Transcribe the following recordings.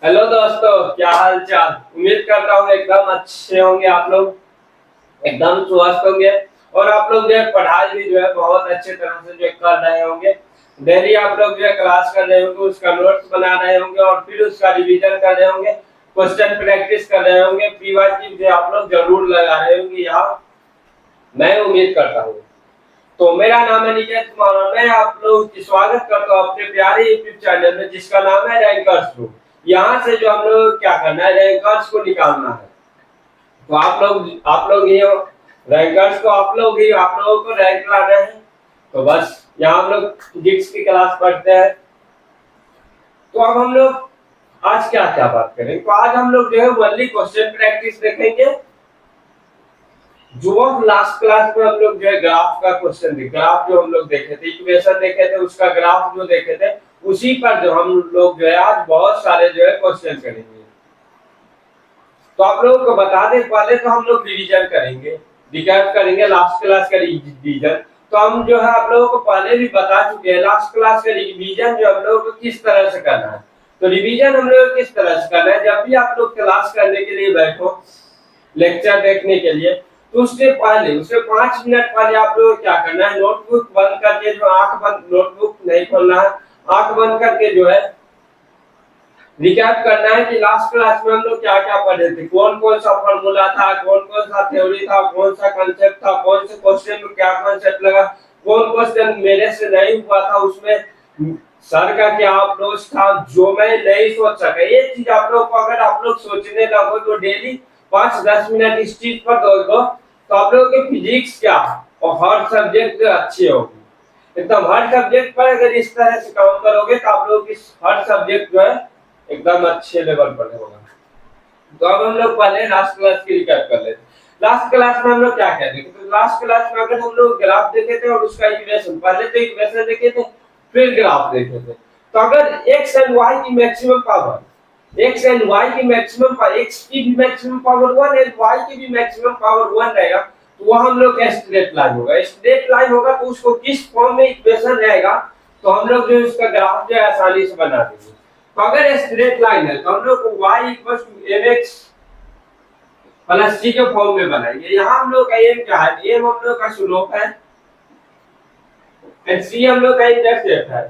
Hello दोस्तों, क्या हाल चाल। उम्मीद करता हूँ एकदम अच्छे होंगे आप लोग, एकदम स्वस्थ होंगे। और आप लोग जो है पढ़ाई भी जो है बहुत अच्छे तरह से जो है कर रहे होंगे। डेली आप लोग जो है क्लास कर रहे होंगे, उसका नोट्स बना रहे होंगे और फिर उसका रिवीजन कर रहे होंगे। क्वेश्चन प्रैक्टिस कर रहे होंगे, पीवाईक्यू जो आप लोग जरूर लगा रहे होंगे यहाँ, मैं उम्मीद करता हूँ। तो मेरा नाम है निकेत कुमार और मैं आप लोग की स्वागत करता हूँ अपने प्यारे यूट्यूब चैनल में, जिसका नाम है रैंकर्स ग्रुप। यहाँ से जो हम लोग क्या करना है, रैंकर्स को निकालना है। तो आप लोग ही हो रैंकर्स को, आप लोगों को रैंक लाना है। तो बस यहाँ हम लोग फिजिक्स की क्लास पढ़ते हैं। तो अब हम लोग आज क्या क्या बात करेंगे, तो आज हम लोग जो है ओनली क्वेश्चन प्रैक्टिस देखेंगे। जो अब लास्ट क्लास में हम लोग जो है ग्राफ का क्वेश्चन ग्राफ जो हम लोग देखे थे, इक्वेशन देखे थे, उसका ग्राफ जो देखे थे, उसी पर जो हम लोग जो है आज बहुत सारे जो है क्वेश्चन करेंगे। तो आप लोगों को बता दें, पहले तो हम लोग रिवीजन करेंगे, रिकैप करेंगे लास्ट क्लास का रिवीजन। तो हम जो है आप लोगों को पहले भी बता चुके हैं लास्ट क्लास का रिवीजन जो हम लोगों को किस तरह से करना है। तो रिवीजन हम लोग किस तरह से करना है, जब भी आप लोग क्लास करने के लिए बैठो, लेक्चर देखने के लिए, तो उससे 5 मिनट पहले आप लोगों को क्या करना है, नोटबुक बंद करके, जो आंख बंद, नोटबुक नहीं खोलना है, आंख बंद करके जो है रिकैप करना है कि लास्ट क्लास में हम लोग क्या क्या पढ़े थे, कौन कौन सा फॉर्मूला था, कौन कौन सा थ्योरी था, कौन सा कंसेप्ट था, कौन से क्वेश्चन में क्या कंसेप्ट लगा, कौन क्वेश्चन मेरे से नहीं हुआ था, उसमें सर का क्या अप्रोच था जो मैं नहीं सोच सका। ये चीज आप लोग को अगर आप लोग सोचने लगो तो डेली 5-10 मिनट इस चीज पर दो तो आप लोगों के फिजिक्स क्या और हर सब्जेक्ट अच्छे होगी। एकदम हर सब्जेक्ट पर अगर इस तरह से काम करोगे तो आप लोग इस हर सब्जेक्ट जो है एकदम अच्छे लेवल पर होगा। तो अब हम लोग पहले लास्ट क्लास की रिकैप कर लेते हैं। लास्ट क्लास में हम लोग क्या क्या देखे, तो लास्ट क्लास में अगर हम लोग ग्राफ देखे थे और उसका इक्वेशन, पहले तो इक्वेशन देखे थे फिर ग्राफ देखे थे। तो अगर x एंड y की maximum power, x and y की मैक्सिमम पावर, x की भी मैक्सिमम पावर 1 है, y की भी मैक्सिमम पावर 1 रहेगा, तो वो हम लोग का स्ट्रेट लाइन होगा। स्ट्रेट लाइन होगा तो उसको किस फॉर्म में इक्वेशन रहेगा, तो हम लोग जो इसका ग्राफ जो है आसानी से बना देंगे। तो अगर स्ट्रेट लाइन है तो हम लोग को y mx प्लस c के फॉर्म में बनाएंगे। यहाँ हम लोग का m क्या है, m हम लोग का स्लोप है एंड c हम लोग का इंटरसेप्ट है।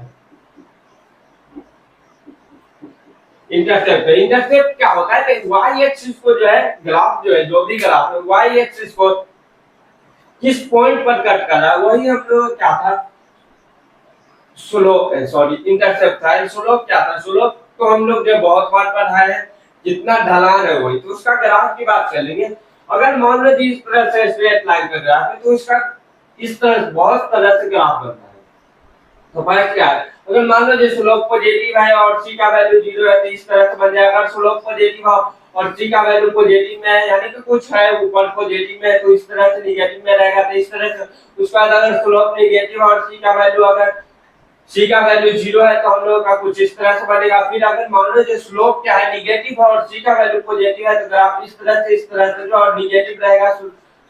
इंटरसेप्ट क्या होता है कि y एक्सिस को जो है ग्राफ जो है, जो भी ग्राफ है, y एक्सिस को किस पॉइंट पर कट कर रहा है, वही हम लोग क्या था, स्लोप, सॉरी इंटरसेप्ट था। स्लोप क्या था, स्लोप तो हम लोग जो बहुत बार पढ़ा है, जितना ढलान है वही। तो उसका ग्राफ की बात करेंगे। अगर मान लो इस तरह से स्ट्रेट लाइन का ग्राफ है तो इसका इस तरह बहुत तरह से ग्राफ बनता है। तो फर्क क्या है, अगर मान लो स्लोप पॉजिटिव है और सी का वैल्यू 0 है तो इस तरह से बन जाएगा। अगर स्लोप पॉजिटिव है और सी का वैल्यू पॉजिटिव में है, यानी कि कुछ है ऊपर पॉजिटिव में है, तो इस तरह से नेगेटिव में रहेगा, तो इस तरह से। उसका अगर स्लोप नेगेटिव और सी का वैल्यू अगर सी का वैल्यू 0 है तो हम लोग का कुछ इस तरह से बनेगा। फिर अगर मान लो स्लोप क्या है, नेगेटिव और सी का वैल्यू पॉजिटिव है, तो ग्राफ इस तरह से जो और नेगेटिव रहेगा,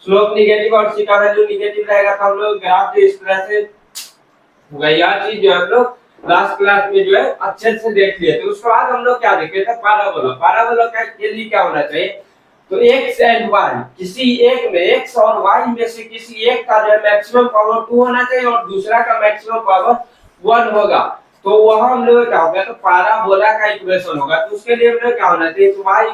स्लोप नेगेटिव और सी का वैल्यू नेगेटिव रहेगा, तो हम लोग ग्राफ जो इस तरह से होगा। यह चीज जो हम लोग लास्ट क्लास में जो है अच्छे से देख लिए। तो उसके बाद हम लोग क्या देखे थे, पैराबोला। पैराबोला का के लिए क्या होना चाहिए, तो x एंड y, किसी एक में x और y में से किसी एक का जो मैक्सिमम पावर 2 होना चाहिए और दूसरा का मैक्सिमम पावर 1 होगा। तो वह हम लोग क्या होगा, तो पैराबोला का इक्वेशन होगा। तो उसके लिए हम लोग क्या होना चाहिए, तो y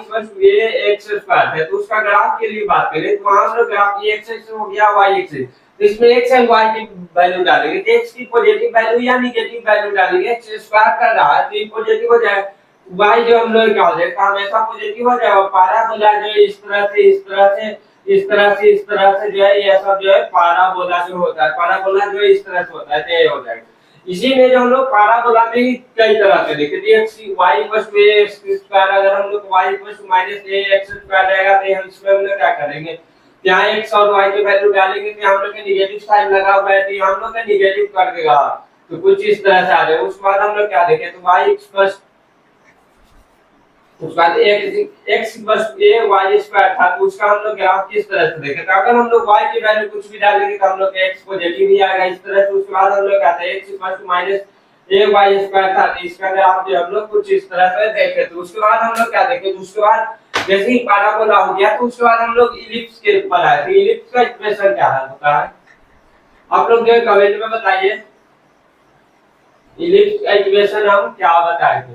ax² है। तो उसका ग्राफ के लिए बात करें तो वहां हम लोग ग्राफ x एक्सिस हो गया, y एक्सिस। तो इसमें x एंड y की वैल्यू डालेंगे, तो x की पॉजिटिव वैल्यू या नेगेटिव वैल्यू डालेंगे। x स्क्वायर कर रहा है तो ये पॉजिटिव हो जाएगा, y जो हम लोग क्या हो जाएगा, हमेशा पॉजिटिव हो जाएगा। पैराबोला जो इस तरह से इस तरह से इस तरह से इस तरह से जो है, ये सब जो है पैराबोला जो होता है, पैराबोला जो इस तरह से होता है, तो ये हो जाएगा। इसी में जो हम लोग पैराबोला में ही कई तरह से देखे थे, x y a² अगर हम लोग y -ax² रहेगा तो हम इसमें हम लोग क्या करेंगे, यहाँ x और y की वैल्यू डालेंगे तो हम लोग के नेगेटिव साइन लगा हुआ है, तो हम लोग का नेगेटिव कर देगा, तो कुछ इस तरह से आ जाएगा। उसके बाद हम लोग क्या देखें, तो y उसके बाद x a y² था, तो उसका हम लोग ग्राफ किस तरह से देखे, तो अगर हम लोग y की वैल्यू कुछ भी डालेंगे तो हम लोग x पॉजिटिव ही आएगा इस तरह से। उसके बाद हम लोग क्या था, x ए वाई स्क्वायर था, तो इसका ग्राफ जो हम लोग कुछ इस तरह से देखे। तो उसके बाद हम लोग क्या देखे, तो उसके बाद जैसे ही पैराबोला हो गया तो उसके बाद हम लोग इलिप्स के ऊपर आए। तो इलिप्स का इक्वेशन क्या है होता है, आप लोग जो कमेंट में बताइए इलिप्स का इक्वेशन हम क्या बताएंगे।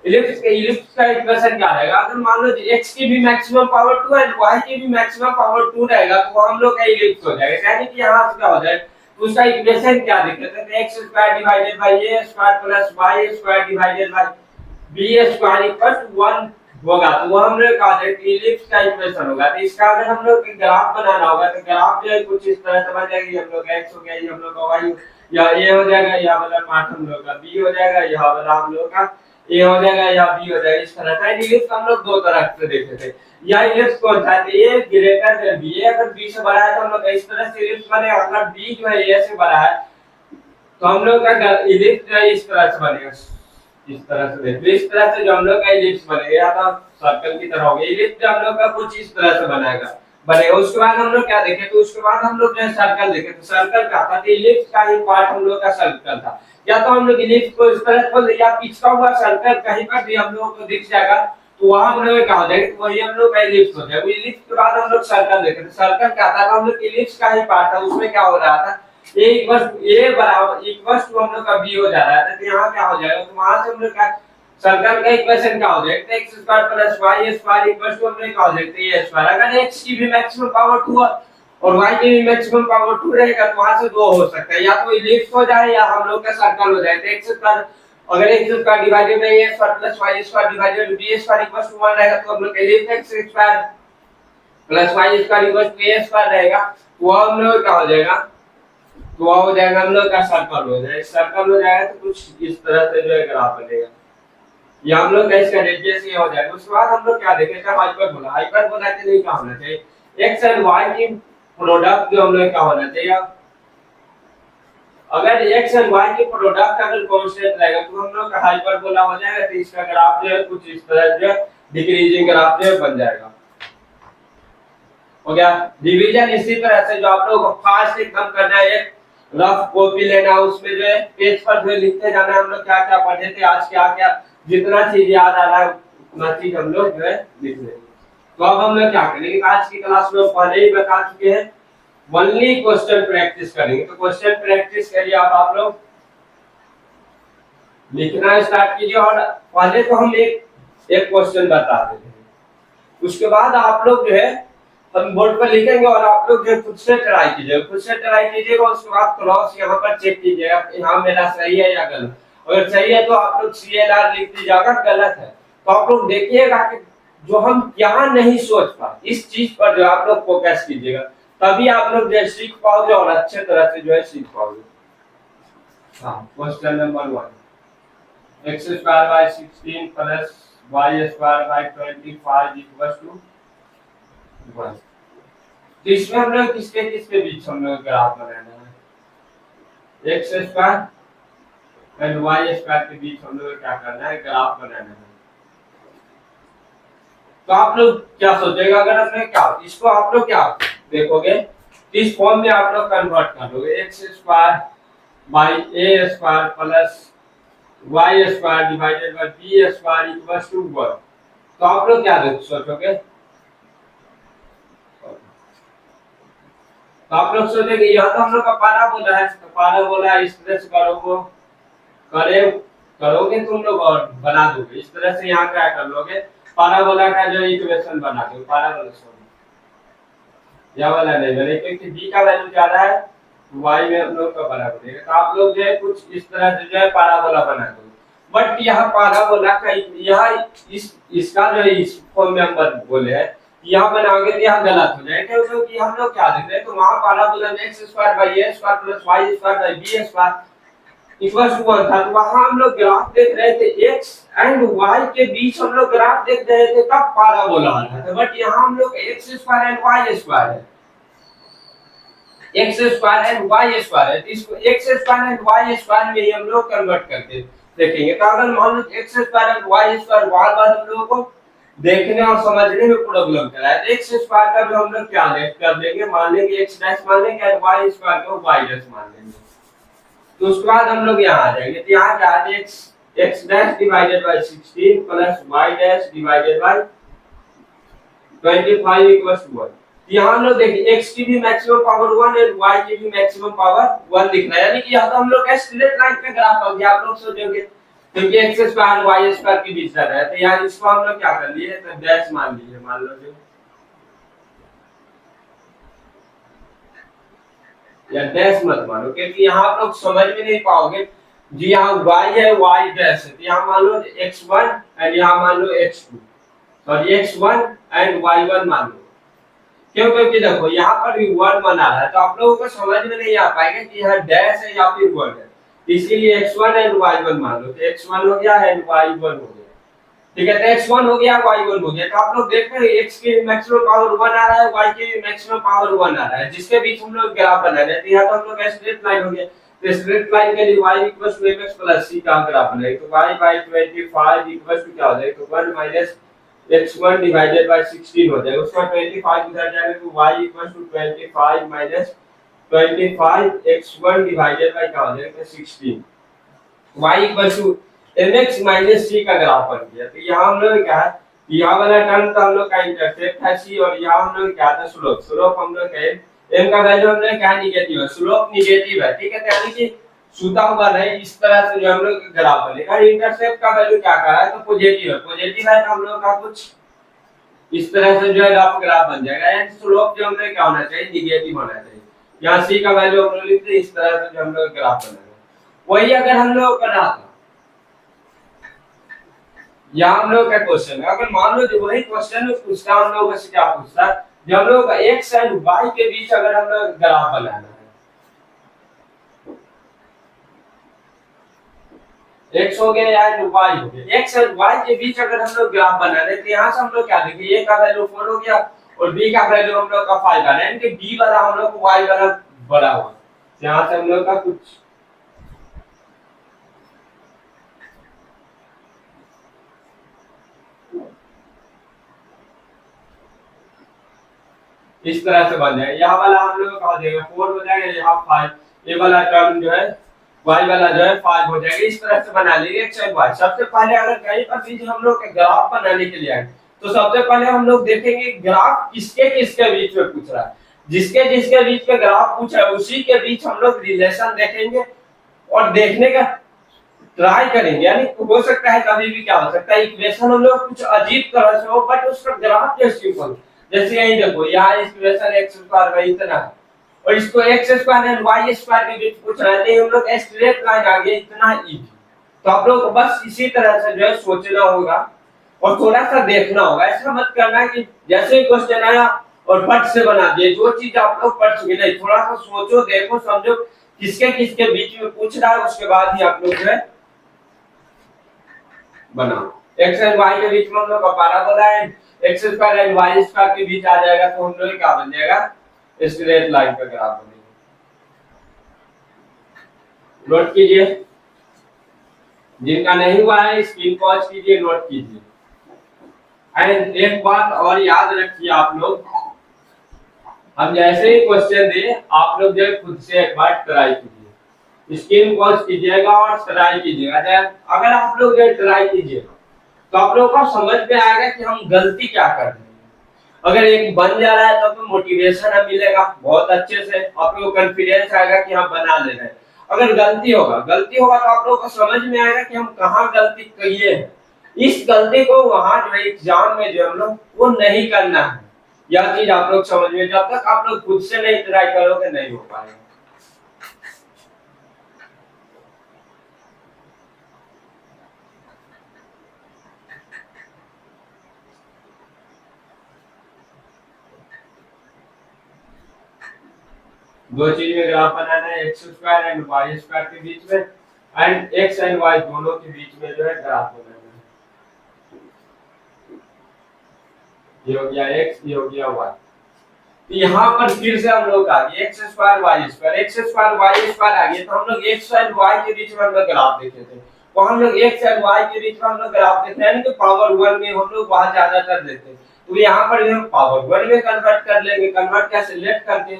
इलिप्स का इक्वेशन क्या रहेगा, अगर मान लो x की भी मैक्सिमम पावर 2 है y की भी मैक्सिमम पावर 2 रहेगा तो वो हम लोग का इलिप्स हो जाएगा। यानी कि यहां से क्या हो जाएगा, तो उसका इक्वेशन क्या दिखता है, x square divided by a square plus y square divided by b square equal to 1 होगा। तो वो हम लोग का इलिप्स का इक्वेशन होगा। तो इसका अगर हम लोग ग्राफ बनाना होगा तो ग्राफ जो है कुछ इस तरह से बन जाएगी, हम लोग का x हो गया, ये हम लोग का y या a हो जाएगा, यह वाला पार्ट हम लोग का b हो जाएगा, यह वाला हम लोग का ए हो जाएगा या बी हो जाएगा। इस तरह का इलिप्स हम लोग दो तरह से देखे थे। या इलिप्स कौन सा है, ए ग्रेटर देन बी, अगर बी से बड़ा है तो हम लोग इस तरह से इलिप्स बनेगा, अगर बी जो है ए से बड़ा है तो हम लोग का इलिप्स इस तरह से बनेगा। इस तरह से देखो, इस तरह से जो हम लोग का इलिप्स बनेगा या तो सर्कल की तरह होगा। इलिप्स हम लोग का कुछ इस तरह से बनेगा। उसके बाद हम लोग क्या देखे, तो उसके बाद हम लोग जो सर्कल देखे। तो सर्कल क्या था, इलिप्स का ही पार्ट हम लोग का सर्कल था। या तो हम लोग इलिप्स को इस तरह खोल या पिछका हुआ सर्कल कहीं पर भी हम लोग को दिख जाएगा तो वहां हम लोग क्या हो जाएगा, तो वही हम लोग का इलिप्स हो जाएगा। इलिप्स के बाद हम लोग सर्कल देखे। तो सर्कल क्या था, हम लोग इलिप्स का ही पार्ट था, उसमें क्या हो रहा था ए बराबर इक्वल टू हम लोग का बी हो जा रहा है। तो यहाँ क्या हो जाएगा, तो वहां से हम लोग का सर्कल का इक्वेशन क्या हो जाएगा, x square plus y square equal to हम लोग क्या हो जाएगा a स्क्वायर। अगर x की भी मैक्सिमम पावर 2 और y की भी मैक्सिमम पावर 2 रहेगा तो वहां से दो हो सकता है, या तो इलिप्स हो जाए या हम लोग का सर्कल हो जाए। तो x स्क्वायर अगर x square divided by a square plus y square divided by b square equal to 1 रहेगा तो हम लोग का ellipse x square plus y square equal to a square रहेगा। तो हम लोग क्या हो जाएगा, तो वो हो जाएगा हम लोग का सर्कल हो जाएगा। सर्कल हो जाएगा तो कुछ इस तरह से जो है ग्राफ बनेगा। ये हम लोग का इसका रेडियस ये हो जाएगा। उसके बाद हम लोग क्या देखेंगे, हाइपरबोला। हाइपरबोला के लिए क्या होना चाहिए, x एंड y की प्रोडक्ट जो हम लोग क्या होना चाहिए। अगर x एंड y की प्रोडक्ट अगर कांस्टेंट रहेगा तो हम लोग का हाइपरबोला हो जाएगा। तो इसका ग्राफ जो है कुछ इस तरह जो डिक्रीजिंग ग्राफ जो बन जाएगा। हो गया डिवीजन। इसी तरह से जो आप लोग को फास्ट एकदम करना है, एक रफ कॉपी लेना, उसमें जो है पेज पर जो लिखते जाना है हम लोग क्या क्या पढ़े थे आज, क्या क्या जितना चीज याद आ रहा है उतना चीज हम लोग जो है लिख लेंगे। तो अब हम लोग क्या करेंगे, आज की क्लास में पहले ही बता चुके हैं, ओनली क्वेश्चन प्रैक्टिस करेंगे। तो क्वेश्चन प्रैक्टिस करिए आप लोग लिखना स्टार्ट कीजिए। और पहले तो हम एक क्वेश्चन बता देते हैं, उसके बाद आप लोग जो है हम बोर्ड पर लिखेंगे और आप लोग जो खुद से ट्राई कीजिएगा, खुद से ट्राई कीजिएगा। उसके बाद क्रॉस यहाँ पर चेक कीजिएगा कि हाँ मेरा सही है या गलत। अगर सही है तो आप लोग CLR लिख दीजिएगा, गलत है तो आप लोग देखिएगा कि जो हम क्या नहीं सोच पाए इस चीज पर जो आप लोग फोकस कीजिएगा, तभी आप लोग जो सीख पाओगे और अच्छे तरह से जो है सीख पाओगे। हाँ, question number 1, x square by 16 plus y square by 25 equal to 1। तो इसमें हम लोग किसके बीच हम लोग ग्राफ बनाना है, x square and y square के बीच हम लोग क्या करना है, ग्राफ बनाना है। तो आप लोग क्या सोचेगा, अगर हमने क्या इसको आप लोग क्या देखोगे, इस फॉर्म में आप लोग कन्वर्ट कर दोगे, x square by a square plus y square divided by b square equal to 1। तो आप लोग क्या सोचोगे, तो आप लोग सोचेंगे यह तो हम लोग का पाराबोला है, तो पाराबोला इस तरह से करोगे तुम लोग और बना दोगे इस तरह से। यहाँ क्या कर लोगे, पाराबोला का जो इक्वेशन बना दोगे। पाराबोला सॉरी यह वाला नहीं बने क्योंकि b का वैल्यू ज्यादा है, y में हम लोग का बराबर है। तो आप लोग जो है कुछ इस तरह से जो है पाराबोला बना दोगे। बट यह पाराबोला का यह इसका जो इस फॉर्म में हम बोले हैं, यहाँ बनाओगे तो यहाँ गलत हो जाएगा क्योंकि हम लोग क्या देख रहे हैं, तो वहां पाराबोला में x square by a square plus y square by b square equal to 1 था। तो वहां हम लोग ग्राफ देख रहे थे x एंड y के बीच हम लोग ग्राफ देख रहे थे, तब पाराबोला आ रहा था। बट यहाँ हम लोग x square and y square है, x square and y square है, इसको x square and y square में हम लोग कन्वर्ट करके देखेंगे। तो अगर मान लो x square and y square बार-बार हम लोगों को देखने और समझने में प्रॉब्लम कर रहा है, तो x स्क्वायर का भी हम लोग क्या कर देंगे, मान लेंगे x डैश मान लेंगे और y स्क्वायर को y डैश मान लेंगे। तो उसके बाद हम लोग यहाँ आ जाएंगे, तो यहाँ क्या है, x dash divided by 16 plus y dash divided by 25 equals to 1। यहाँ हम लोग देखिए x की भी मैक्सिमम पावर 1 और y की भी मैक्सिमम पावर 1 दिख रहा है, यानी कि यहाँ तो हम लोग का स्ट्रेट लाइन का ग्राफ हो गया। आप लोग सोचोगे क्योंकि x स्क्वायर y स्क्वायर के बीच रह रहा है, तो यहाँ इसको हम लोग क्या कर लिए, तो डैश मान लीजिए, मान लो जो या डैश मत मानो, क्योंकि यहाँ आप लोग समझ में नहीं पाओगे जी। यहाँ y है, y डैश है, तो यहाँ मान लो x1 एंड यहाँ मान लो x2, sorry x1 and y1 मान लो। क्यों? क्योंकि देखो यहाँ पर भी 1 1 आ रहा है, तो आप लोगों को समझ में नहीं आ पाएगा कि यहाँ डैश है या फिर 1 है, इसीलिए x1 एंड y1 मान लो। तो x1 हो गया एंड y1 हो गया, ठीक है। तो x1 हो गया, y1 हो गया, तो आप लोग देख रहे हैं x की मैक्सिमम पावर 1 आ रहा है, y की मैक्सिमम पावर 1 आ रहा है, जिसके बीच हम लोग ग्राफ बना रहे हैं। तो यहाँ तो हम लोग का स्ट्रेट लाइन हो गया, तो स्ट्रेट लाइन के लिए y mx प्लस c का ग्राफ बनाएंगे, तो y बाय 25 इक्वल्स टू क्या हो जाएगा, तो 1 माइनस x1 डिवाइडेड बाय 16 हो जाएगा। उसका 25 उधर जाएगा, तो y 25 minus 25 x1 divided by क्या हो जाएगा, 16। y mx माइनस c का ग्राफ बन गया। तो यहाँ हम लोग क्या है, यहाँ वाला टर्म तो हम लोग का इंटरसेप्ट है c, और यहाँ हम लोग क्या था, स्लोप। स्लोप हम लोग का m का वैल्यू हम लोग क्या निगेटिव है, स्लोप निगेटिव है, ठीक है। तो यानी कि सूता हुआ रहे इस तरह से जो हम लोग ग्राफ बनेगा। इंटरसेप्ट का वैल्यू क्या कर रहा है, तो पॉजिटिव है, पॉजिटिव है, तो हम लोग का कुछ इस तरह से जो है रफ ग्राफ बन जाएगा। एंड स्लोप जो हम लोग क्या होना चाहिए, निगेटिव होना चाहिए। यहाँ c का वैल्यू हम लोग लिखते हैं इस तरह से जो हम लोग ग्राफ बनाएंगे। वही अगर हम लोग करना था, या हम लोग का क्वेश्चन है, अगर मान लो जो वही क्वेश्चन में पूछता हम लोग से क्या पूछता है, जब हम लोग का x एंड y के बीच अगर हम लोग ग्राफ बनाना है, x हो गया एंड y हो गया, x एंड y के बीच अगर हम लोग ग्राफ बना रहे, तो यहाँ से हम लोग क्या देखेंगे, a का वैल्यू 4 हो गया और b का वैल्यू हम लोग का 5 आ रहा है, यानी कि b वाला हम लोग को y वाला बड़ा हुआ। यहाँ से हम लोग का कुछ इस तरह से बन जाएगा। यहाँ वाला हम लोग का हो जाएगा 4 हो जाएगा, यहाँ 5, ये वाला टर्म जो है y वाला जो है 5 हो जाएगा। इस तरह से बना लेंगे x और y। सबसे पहले अगर कहीं पर भी हम लोग ग्राफ बनाने के लिए आए, तो सबसे पहले हम लोग देखेंगे ग्राफ किसके किसके बीच में पूछ रहा है। जिसके जिसके बीच में ग्राफ पूछा है उसी के बीच हम लोग रिलेशन देखेंगे और देखने का ट्राई करेंगे। यानी हो सकता है कभी भी क्या हो सकता है, इक्वेशन हम लोग कुछ अजीब तरह से हो, बट उसका ग्राफ कैसे सिंपल। जैसे यही देखो, यहाँ इक्वेशन x स्क्वायर बाई इतना है और इसको x square and y square के बीच पूछ रहे थे, हम लोग स्ट्रेट लाइन आ गया, इतना इजी। तो आप लोग को बस इसी तरह से जो है सोचना होगा और थोड़ा सा देखना होगा। ऐसा मत करना है कि जैसे ही क्वेश्चन आया और फट से बना दिए, जो चीज आप लोग पढ़ चुके नहीं, थोड़ा सा सोचो, देखो, समझो किसके किसके बीच में पूछ रहा है, उसके बाद ही आप लोग जो है बनाओ। x एंड y के बीच में हम लोग का पैराबोला है, x square and y square के बीच आ जाएगा, तो हम लोग क्या बन जाएगा, स्ट्रेट लाइन का ग्राफ बनेगा। नोट कीजिए, जिनका नहीं हुआ है स्क्रीन पॉज कीजिए, नोट कीजिए। एंड एक बात और याद रखिए आप लोग, हम जैसे ही क्वेश्चन दे आप लोग जो खुद से एक बार ट्राई कीजिए, स्क्रीन पॉज कीजिएगा और ट्राई कीजिएगा। अगर आप लोग जो ट्राई कीजिएगा तो आप लोगों को समझ में आएगा कि हम गलती क्या कर रहे हैं। अगर एक बन जा रहा है तो आपको मोटिवेशन मिलेगा, बहुत अच्छे से आप लोगों को कॉन्फिडेंस आएगा कि हम बना ले रहे हैं। अगर गलती होगा तो आप लोगों को समझ में आएगा कि हम कहाँ गलती किए हैं। इस गलती को वहां जो है एग्जाम में जो हम लोग वो नहीं करना है। यह चीज आप लोग समझ में, जब तक आप लोग खुद से नहीं ट्राई करोगे नहीं हो पाएगा। दो चीज में ग्राफ बनाना है, X square and Y square के बीच में, एंड एक्स एंड वाई दोनों के बीच में जो है ग्राफ बनाना है। ये हो गया एक्स, ये हो गया वाई। तो यहाँ पर फिर से हम लोग आ गए x square y square, x square y square आ गया, तो हम लोग एक्स एंड वाई के बीच में हम लोग ग्राफ देखे थे, तो हम लोग एक्स एंड वाई के बीच में हम लोग ग्राफ देखे, यानी कि पावर 1 में हम लोग वहां ज्यादा कर देते, तो यहाँ पर भी हम पावर 1 में कन्वर्ट कर लेंगे। कन्वर्ट कैसे, लेट करके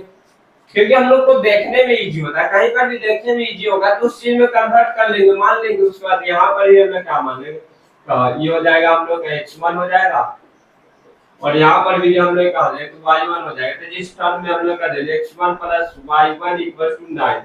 क्योंकि हम लोग को देखने में इजी होता है, कहीं पर भी देखने में इजी होगा तो उस चीज में कन्वर्ट कर लेंगे, मान लेंगे। उसके बाद यहाँ पर ही हमें क्या मान लेंगे, तो ये हो जाएगा हम लोग का x1 हो जाएगा, और यहाँ पर भी हम लोग कहा जाए तो y1 हो जाएगा। तो जिस टर्म में हम लोग का दे x1 plus y1 equal to 9।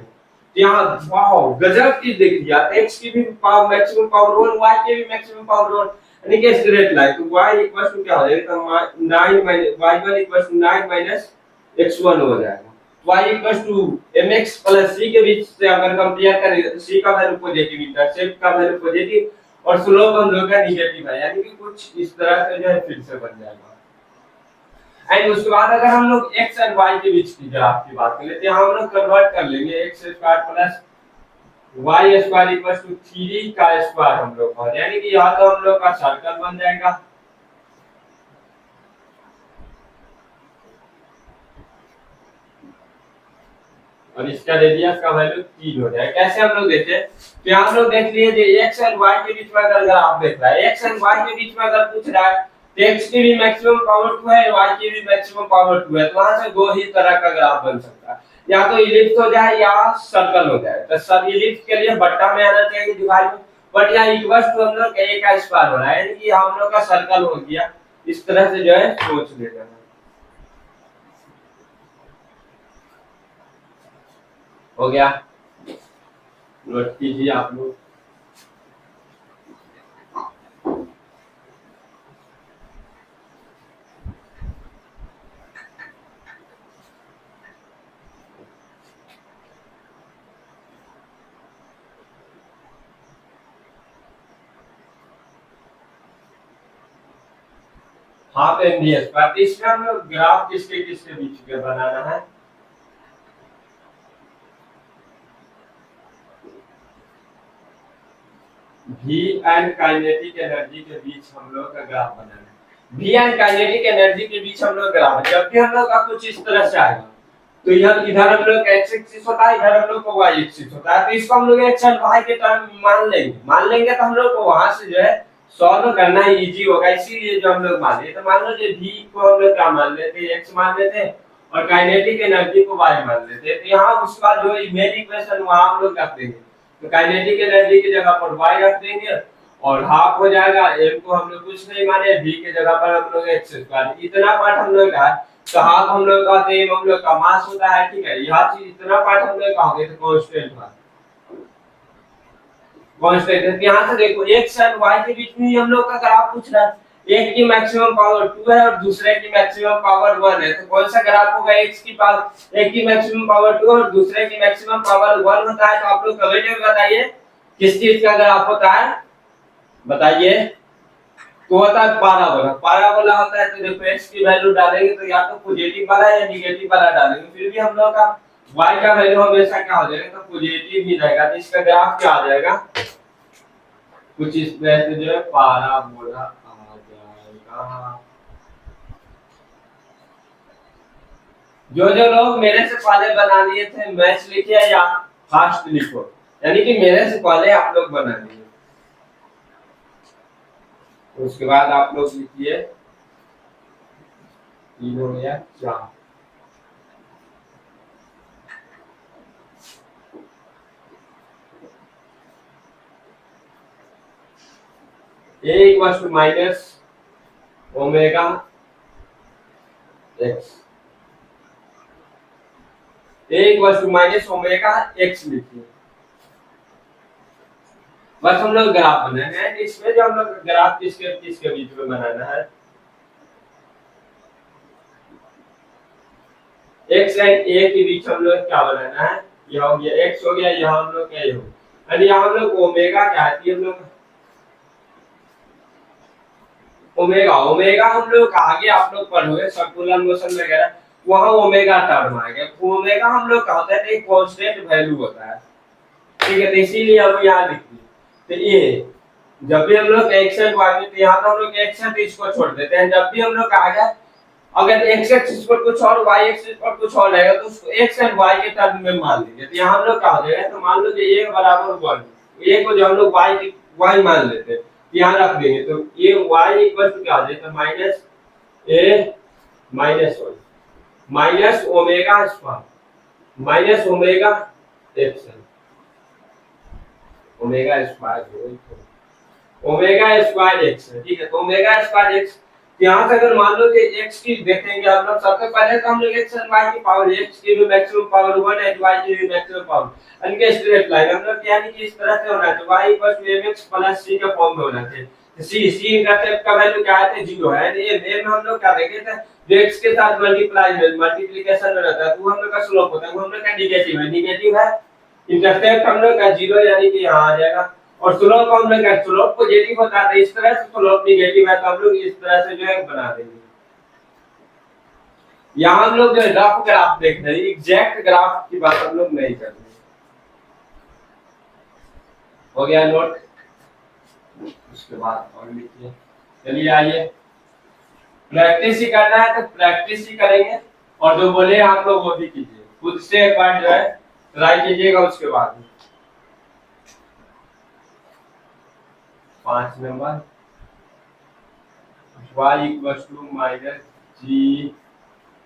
यहाँ वाओ गजब चीज देखिए यार, x की भी पावर मैक्सिमम पावर 1, y की भी मैक्सिमम पावर 1, यानी कि स्ट्रेट लाइन। तो y इक्वल टू क्या हो जाएगा, तो 9 minus y1 equal to 9 minus x1 हो जाएगा। y equal to mx plus c के बीच से अगर कंपेयर करें तो c का वैल्यू पॉजिटिव, इंटरसेप्ट का वैल्यू पॉजिटिव, और स्लोप हम लोग का नेगेटिव है, यानी कि कुछ इस तरह से जो है फिर से बन जाएगा। एंड उसके बाद अगर हम लोग x एंड y के बीच की ग्राफ की बात करें तो यहाँ हम लोग कन्वर्ट कर लेंगे, x square plus y square equal to 3 का स्क्वायर हम लोग का, यानी कि यहाँ तो हम लोग का सर्कल बन जाएगा। और इसका रेडियस का वैल्यू 3 हो जाएगा। कैसे हम लोग देखते हैं, तो यहाँ हम लोग देख लिए जो x एंड y के बीच में अगर ग्राफ देख रहा है, x एंड y के बीच में अगर पूछ रहा है तो x की भी मैक्सिमम पावर 2 है, y की भी मैक्सिमम पावर 2 है, तो वहां से दो ही तरह का ग्राफ बन सकता है, या तो इलिप्स हो जाए या सर्कल हो जाए। तो सब इलिप्स के लिए बट्टा में आना चाहिए डिवाइड में, बट यहाँ इक्वल टू हम लोग a का स्क्वायर हो रहा है, यानी कि हम लोग का सर्कल हो गया। इस तरह से जो है सोच लेना है। हो गया, नोट कीजिए आप लोग। हाफ एमबीएस पर इसमें हम लोग ग्राफ किसके किसके बीच में बनाना है, V एंड काइनेटिक एनर्जी के बीच हम लोग का ग्राफ बनाना है। V एंड काइनेटिक एनर्जी के बीच हम लोग ग्राफ, जब भी हम लोग का कुछ इस तरह से आएगा तो यह इधर हम लोग x एक्सिस होता है, इधर हम लोग को y एक्सिस होता है, तो इसको हम लोग x एंड y के टर्म मान लेंगे तो हम लोग को वहां से जो है सॉल्व करना इजी होगा। इसीलिए जो हम लोग मान लिए, तो मान लो जो v को हम लोग क्या मान लेते, x मान लेते, और काइनेटिक एनर्जी को y मान लेते, तो यहाँ उसका जो मेन इक्वेशन वहां हम लोग रख देंगे, तो काइनेटिक एनर्जी की जगह पर y रख देंगे, और हाफ हो जाएगा, m को हम लोग कुछ नहीं माने, v की जगह पर हम लोग x स्क्वायर, इतना पार्ट हम लोग का। तो हाफ हम लोग का तो हम लोग का मास होता है, ठीक है, यह चीज इतना पार्ट हम लोग का हो गया, तो कांस्टेंट था, कांस्टेंट है। यहाँ से देखो x और y के बीच में हम लोग का ग्राफ पूछ रहा है, एक की मैक्सिमम पावर 2 है और दूसरे की मैक्सिमम पावर 1 है, तो कौन सा ग्राफ होगा, x की पावर, एक की मैक्सिमम पावर 2 और दूसरे की मैक्सिमम पावर 1 होता है। तो आप लोग कमेंट में बताइए किस चीज का ग्राफ होता है, बताइए। तो होता है पैराबोला, पैराबोला होता है। तो देखो x की वैल्यू डालेंगे तो या तो पॉजिटिव वाला या नेगेटिव वाला डालेंगे, फिर भी हम लोग का y का वैल्यू हमेशा क्या हो जाएगा, तो पॉजिटिव ही रहेगा, तो इसका ग्राफ क्या आ जाएगा, कुछ इस तरह से जो है पैराबोला आ जाएगा। जो लोग मेरे से पहले बना लिए थे मैच लिखिए या फास्ट लिखो, यानी कि मेरे से पहले आप लोग बना लिए। उसके बाद आप लोग लिखिए 3 हो गया 4, a equal to minus omega x, a equal to minus omega x लिखिए। बस हम लोग ग्राफ बनाना है, इसमें जो हम लोग ग्राफ किसके किसके बीच में बनाना है, x एंड a के बीच हम लोग क्या बनाना है, यह हो गया x हो गया, यहाँ हम लोग क्या हो, यानी यहाँ हम लोग ओमेगा क्या है, हम लोग ओमेगा, ओमेगा हम लोग आगे आप लोग पढ़ोगे सर्कुलर मोशन वगैरह, वहां ओमेगा टर्म आएगा। ओमेगा हम लोग का होता है एक कांस्टेंट वैल्यू होता है, ठीक है, तो इसीलिए हम यहाँ लिखते हैं। तो ये जब भी हम लोग x एंड y में, तो यहाँ तो हम लोग x है तो इसको छोड़ देते हैं, जब भी हम लोग आ जाए अगर x एक्सिस पर कुछ और y एक्सिस पर कुछ और रहेगा तो उसको x एंड y के टर्म में मान लेंगे। तो यहाँ हम लोग क्या हो जाएगा, तो मान लो कि a बराबर 1, a को जो हम लोग y मान लेते हैं, यहाँ रख देंगे, तो ये y इक्वल टू क्या आ जाएगा, minus a minus 1 minus omega square, minus omega x, omega square, omega square x है, ठीक है। तो ओमेगा स्क्वायर एक्स, यहाँ से अगर मान लो कि x की देखेंगे हम लोग, सबसे पहले तो हम लोग x और y की पावर, x की भी मैक्सिमम पावर 1 है, y की भी मैक्सिमम पावर, इनके स्ट्रेट लाइन हम लोग यानी कि इस तरह से होना है, तो y mx प्लस c के फॉर्म में होना चाहिए। c इंटरसेप्ट का वैल्यू क्या है, 0 है। ये वे में हम लोग क्या देखे थे, जो x के साथ मल्टीप्लिकेशन में रहता है तो हम लोग का स्लोप होता है, वो हम लोग का निगेटिव है। इंटरसेप्ट हम लोग का 0 यानी कि यहाँ आ जाएगा, और स्लोप हम लोग का स्लोप पॉजिटिव होता है, इस तरह से स्लोप निगेटिव है तो हम लोग इस तरह से जो है बना देंगे। यहाँ हम लोग जो रफ ग्राफ देख रहे हैं, एग्जैक्ट ग्राफ की बात हम लोग नहीं कर रहे। हो गया नोट, उसके बाद और लिखिए। चलिए आइए, प्रैक्टिस ही करना है तो प्रैक्टिस ही करेंगे, और जो बोले आप लोग वो भी कीजिए, खुद से एक बार जो है ट्राई कीजिएगा। उसके बाद 5 नंबर y equals to minus g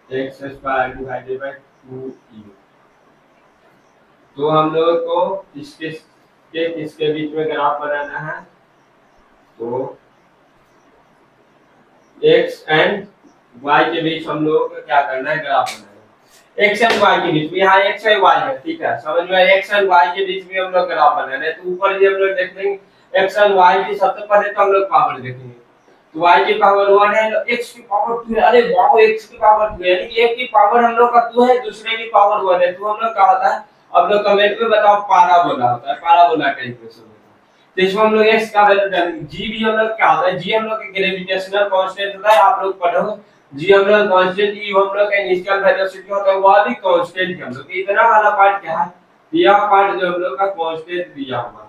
X square divided by 2e। तो हम लोगों को इसके बीच में ग्राफ बनाना है, तो x एंड y के बीच हम लोगों को क्या करना है, ग्राफ बनाना है। x एंड y के बीच में, यहाँ x है y है, ठीक है, समझ में, x एंड y के बीच में हम लोग ग्राफ बनाना है। तो ऊपर ये हम लोग देख लेंगे x एंड y की, सबसे पहले तो हम लोग पावर देखेंगे, तो y की पावर 1 है, तो x की पावर 2 है। अरे वाह, x की पावर 2 है, यानी कि एक की पावर हम लोग का 2 है, दूसरे की पावर 1 है, तो हम लोग क्या होता है, अब लोग कमेंट में बताओ, पाराबोला होता है, पाराबोला का इक्वेशन होता है। तो इसमें हम लोग x का वैल्यू डालेंगे, g भी हम लोग क्या होता है, g हम लोग का ग्रेविटेशनल कांस्टेंट होता है, आप लोग पढ़ो, g हम लोग कांस्टेंट, e हम लोग का इनिशियल वेलोसिटी होता है, वो भी कांस्टेंट हम लोग। इतना वाला पार्ट क्या है, यह पार्ट जो हम लोग का कांस्टेंट दिया हुआ है,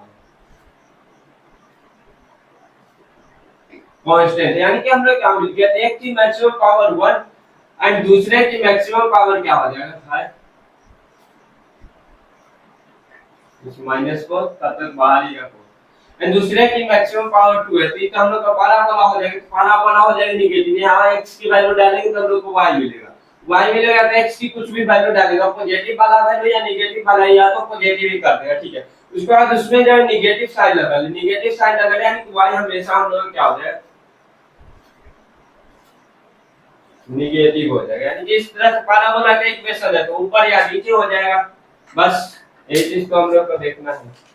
कांस्टेंट, यानी कि हम लोग क्या मिल गया, एक की मैक्सिमम पावर 1 एंड दूसरे की मैक्सिमम पावर क्या हो जाएगा, है इस माइनस को तब तक बाहर ही रखो, एंड दूसरे की मैक्सिमम पावर 2 है, तो ये हम लोग का पाराबोला हो जाएगा, तो पाराबोला हो जाएगा निगेटिव, यहाँ x की वैल्यू डालेंगे तो हम लोग को y मिलेगा, y मिलेगा तो x की कुछ भी वैल्यू डालेगा, पॉजिटिव वाला वैल्यू या नेगेटिव वाला, या तो पॉजिटिव ही कर देगा, ठीक है। उसके बाद उसमें जो नेगेटिव साइन लगा ले, नेगेटिव साइन लगा ले, यानी कि y हमेशा हम लोग क्या हो जाएगा, निगेटिव हो जाएगा, यानी कि इस तरह से पाराबोला का इक्वेशन है, तो ऊपर या नीचे हो जाएगा, बस ये चीज को हम लोग को देखना है।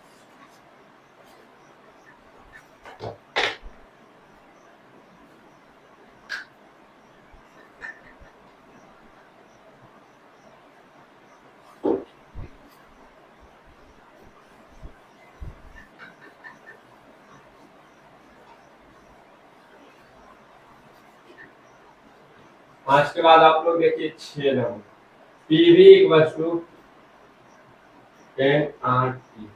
पांच के बाद आप लोग देखिए 6 नंबर, पीवी इक्वल्स टू 10 आरटी।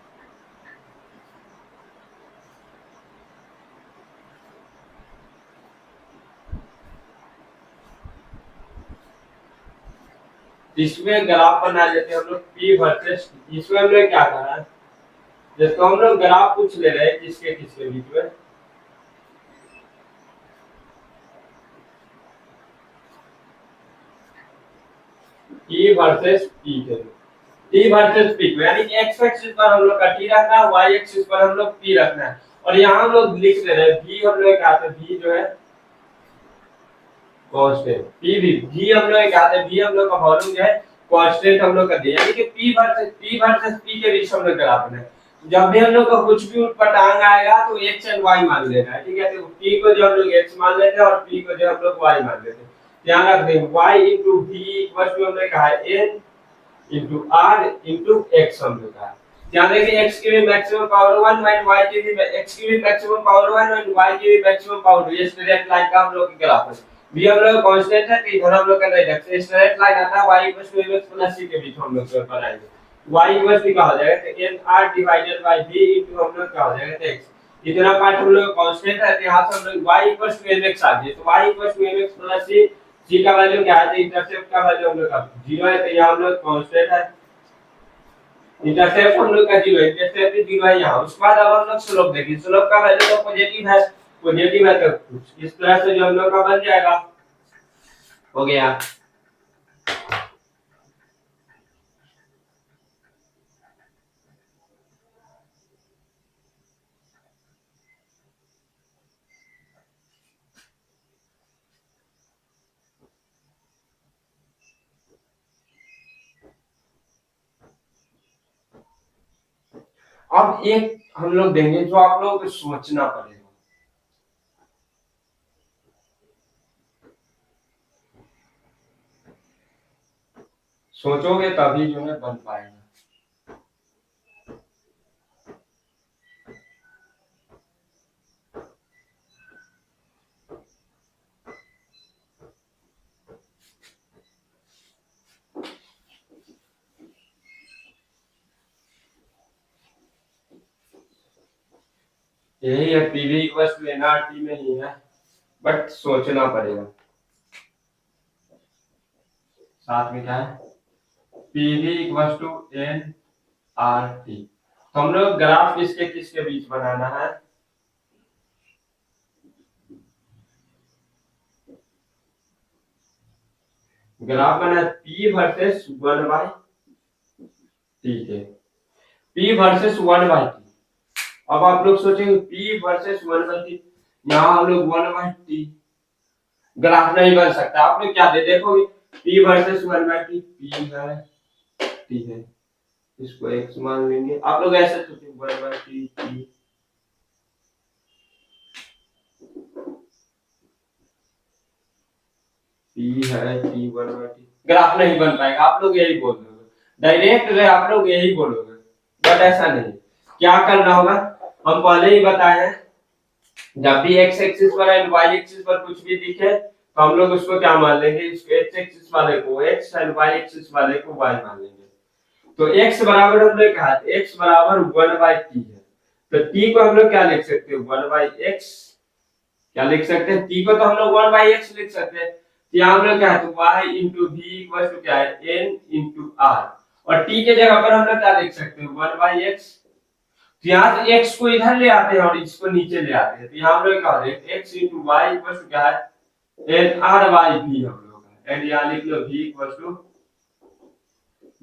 इसमें ग्राफ बना लेते हैं हम लोग, पी वर्सेस, इसमें हम लोग क्या कर रहा है, जिसको हम लोग ग्राफ पूछ ले रहे हैं किसके किसके बीच में, ई वर्सेस पी के, टी वर्सेस पी को, यानी कि एक्स एक्सिस पर हम लोग का टी रखना है, वाई एक्सिस पर हम लोग पी रखना है, और यहाँ हम लोग लिख दे रहे हैं v, हम लोग क्या आते हैं v जो है कांस्टेंट, पी v हम लोग क्या आते हैं, v हम लोग का वॉल्यूम जो है कांस्टेंट हम लोग का दिया, यानी कि p वर्सेस p के बीच हम लोग ग्राफ बनाए। जब भी हम लोग का कुछ भी ऊटपटांग आएगा तो x एंड y मान लेना है, ठीक है। तो p को जो हम लोग x मान लेते हैं और p को जो हम लोग y मान लेते हैं, ध्यान रख दें, y into v equal to हमने कहा है n into r into x हम लोग का, ध्यान रखिए x की भी मैक्सिमम पावर 1 एंड y की भी, x की भी मैक्सिमम पावर 1 एंड y की भी मैक्सिमम पावर 2, ये स्ट्रेट लाइन का हम लोग का ग्राफ है। v हम लोग कांस्टेंट है, तो इधर हम लोग का नहीं रखते, स्ट्रेट लाइन आता है, y mx c के बीच हम लोग बनाएंगे, y क्या हो जाएगा, तो n r divided by v into हम लोग क्या हो जाएगा, तो x, इतना पार्ट हम लोग कांस्टेंट है, तो यहां से हम लोग y mx आ गया, तो y mx c, c का वैल्यू क्या है, तो इंटरसेप्ट का वैल्यू हम लोग का 0 है, तो यहां हम लोग कांस्टेंट है, इंटरसेप्ट हम लोग का 0 है, इंटरसेप्ट 0 है यहाँ। उसके बाद अब हम लोग स्लोप देखेंगे, स्लोप का वैल्यू तो पॉजिटिव है, तो कुछ इस तरह से जो हम लोग का बन जाएगा, हो गया। अब एक हम लोग देंगे जो आप लोगों को सोचना पड़ेगा। सोचोगे तभी जो है बन पाएगा। यही है, पीवी इक्वल टू एनआरटी में ही है, बट सोचना पड़ेगा। साथ में क्या है, PV equal to N R T. तो हम लोग ग्राफ किसके किसके बीच बनाना है, ग्राफ बना पी वर्सेस 1/, ठीक है, पी वर्सेस 1/t। अब आप लोग सोचेंगे पी वर्सेस 1/t, यहाँ हम लोग 1/t ग्राफ नहीं बन सकता। आप लोग क्या दे देखोगे, पी वर्सेस 1/t, पी है टी है, इसको x मान लेंगे। आप लोग ऐसे सोचेंगे 1/t t, p है t 1/t, ग्राफ नहीं बन पाएगा। आप लोग यही बोल दोगे डायरेक्ट, जो आप लोग यही बोलोगे, बट ऐसा नहीं। क्या करना होगा, हम पहले ही बताए हैं, जब भी x एक्सिस पर एंड y एक्सिस पर कुछ भी दिखे तो हम लोग उसको क्या मान लेंगे, इसको x एक्सिस वाले को x एंड y एक्सिस वाले को y मान लेंगे। तो x बराबर हमने कहा x बराबर 1/t है, तो t को हम लोग क्या लिख सकते हैं, 1/x। क्या लिख सकते हैं, t को तो हम लोग 1/x लिख सकते हैं। तो यहाँ हम लोग क्या है, तो y into v equal to क्या है, n इंटू r। और t के जगह पर हम लोग क्या लिख सकते हैं, 1/x। तो यहाँ से x को इधर ले आते हैं और इसको नीचे ले आते हैं, तो यहाँ हम लोग क्या होगा, x into Y equal to क्या है, एन आर वाई भी हम लोग का, एंड यहाँ लिख लो v इक्वल टू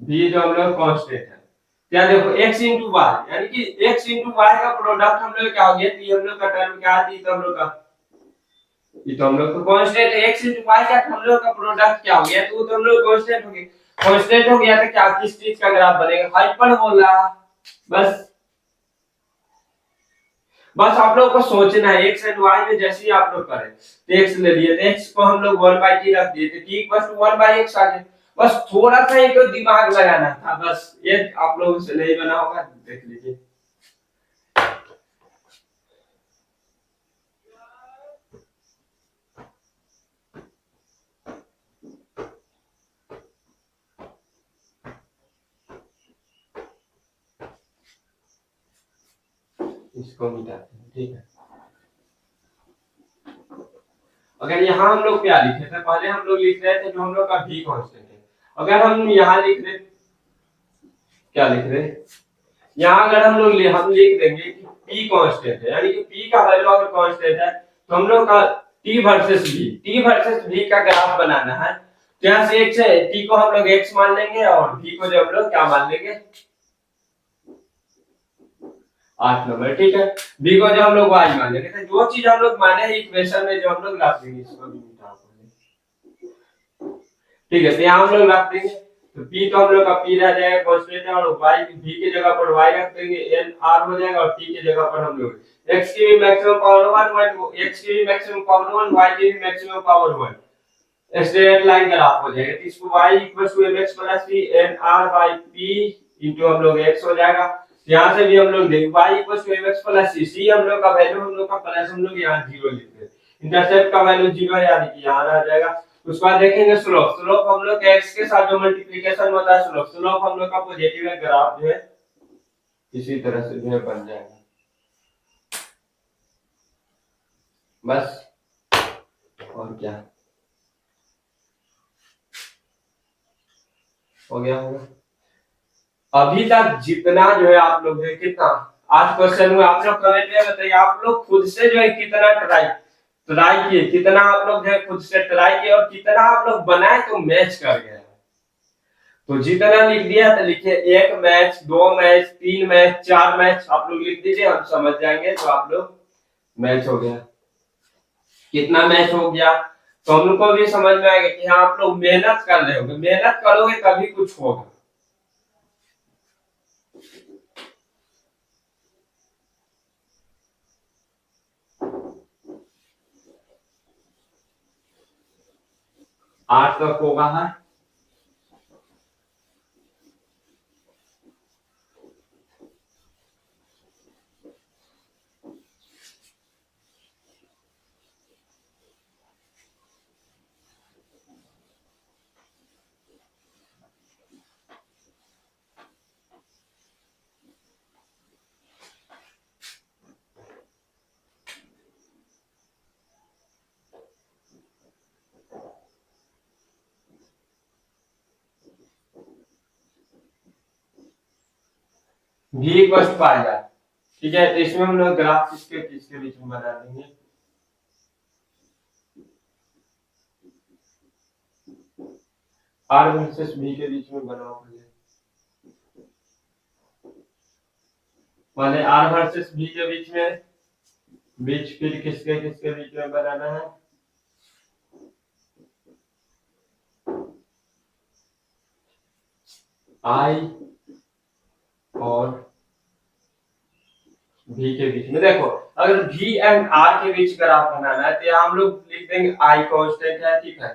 v जो हम लोग कांस्टेंट है। क्या देखो x इंटू वाई, यानी कि x इंटू वाई का प्रोडक्ट हम लोग क्या हो गया, तो हम लोग का टर्म क्या है, तो हम लोग का, ये तो हम लोग का कांस्टेंट है, x इंटू वाई का हम लोग का प्रोडक्ट क्या हो गया, तो हम लोग कांस्टेंट हो गया। कांस्टेंट हो गया तो क्या, किस चीज का ग्राफ बनेगा, हाइपरबोला। बस बस आप लोगों को सोचना है, एक्स एंड वाई में जैसे ही आप लोग करें, तो एक्स ले लिए, तो एक्स को हम लोग 1/t रख दिए, तो t बस 1/x आ गया। बस थोड़ा सा ही तो दिमाग लगाना था, बस ये आप लोगों से नहीं बना होगा, देख लीजिए। इसको मिटाते हैं, ठीक है। अगर यहाँ हम लोग क्या लिखे थे, पहले हम लोग लिख रहे थे जो हम लोग का v कांस्टेंट है, अगर हम यहाँ लिख रहे, क्या लिख रहे, यहाँ अगर हम लिख देंगे कि p कांस्टेंट है, यानी कि p का वैल्यू अगर कांस्टेंट है, तो हम लोग का t वर्सेस v का ग्राफ बनाना है। तो यहाँ से x है, t को हम लोग x मान लेंगे और v को जो हम लोग क्या मान लेंगे, 8 नंबर, ठीक है। v को जो हम लोग y मान लेंगे, तो जो चीज हम लोग माने हैं इक्वेशन में जो हम लोग रख देंगे, इसको भी मिटा देंगे, ठीक है। तो यहाँ हम लोग रख देंगे, तो p तो हम लोग का p रह जाएगा कांस्टेंट है, और y v की जगह पर y रख देंगे, n r हो जाएगा, और t की जगह पर हम लोग x की भी मैक्सिमम पावर 1, x की भी मैक्सिमम पावर 1, y की भी maximum power 1, straight line graph हो जाएगा। तो इसको y mx + c n r by p into हम लोग x हो जाएगा। यहाँ से भी हम लोग देंगे y mx + c, c हम लोग का वैल्यू हम लोग का प्लस, हम लोग यहाँ 0 लिख देते हैं, इंटरसेप्ट का वैल्यू 0 है, यानी कि यहाँ आ जाएगा। उसके बाद देखेंगे स्लोप, स्लोप हम लोग x के साथ जो मल्टीप्लिकेशन होता है, स्लोप स्लोप हम लोग का पॉजिटिव है, ग्राफ जो है इसी तरह से जो है बन जाएगा। बस, और क्या हो गया होगा। अभी तक जितना जो है आप लोग है, कितना 8 क्वेश्चन हुए, आप लोग कमेंट में बताइए, आप लोग खुद से जो है कितना ट्राई ट्राई किए, कितना आप लोग जो है खुद से ट्राई किए, और कितना आप लोग बनाए तो मैच कर गए। तो जितना लिख दिया तो लिखिए, 1 मैच, 2 मैच, 3 मैच, 4 मैच, आप लोग लिख दीजिए, हम समझ जाएंगे। तो आप लोग मैच हो गया, कितना मैच हो गया, तो हम लोग को भी समझ में आएगा कि हाँ आप लोग मेहनत कर रहे होगे, मेहनत करोगे तभी कुछ होगा। आर तक होगा है। भी इक्वल टू पाई आर। ठीक है, तो इसमें हम लोग ग्राफ किसके किसके बीच में बना देंगे। आर वर्सेस बी के बीच में बनाओ पहले आर वर्सेस बी के बीच में, बीच फिर किसके किसके बीच में बनाना है। आई और भी के बीच में। देखो अगर भी एंड आर के बीच ग्राफ बनाना है तो यहाँ हम लोग लिख देंगे आई कांस्टेंट है। ठीक है,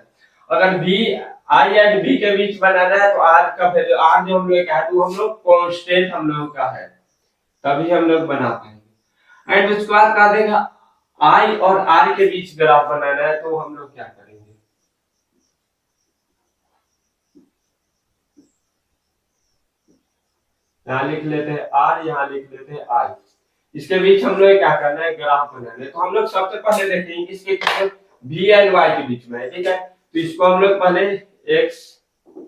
अगर भी आई एंड बी के बीच बनाना है तो आर का वैल्यू, आर जो हम लोग का है वो हम लोग कांस्टेंट हम लोग का है, तभी हम लोग बना पाएंगे। एंड उसके बाद कहा देगा आई और आर के बीच ग्राफ बनाना है तो हम लोग क्या करेंगे। यहाँ लिख लेते हैं आर, यहाँ लिख लेते हैं आई। इसके बीच हम लोग क्या करना है, ग्राफ बनाना है। तो हम लोग सबसे पहले देखेंगे किसके किसके, भी एंड वाई के बीच में है। ठीक है, तो इसको हम लोग पहले एक्स,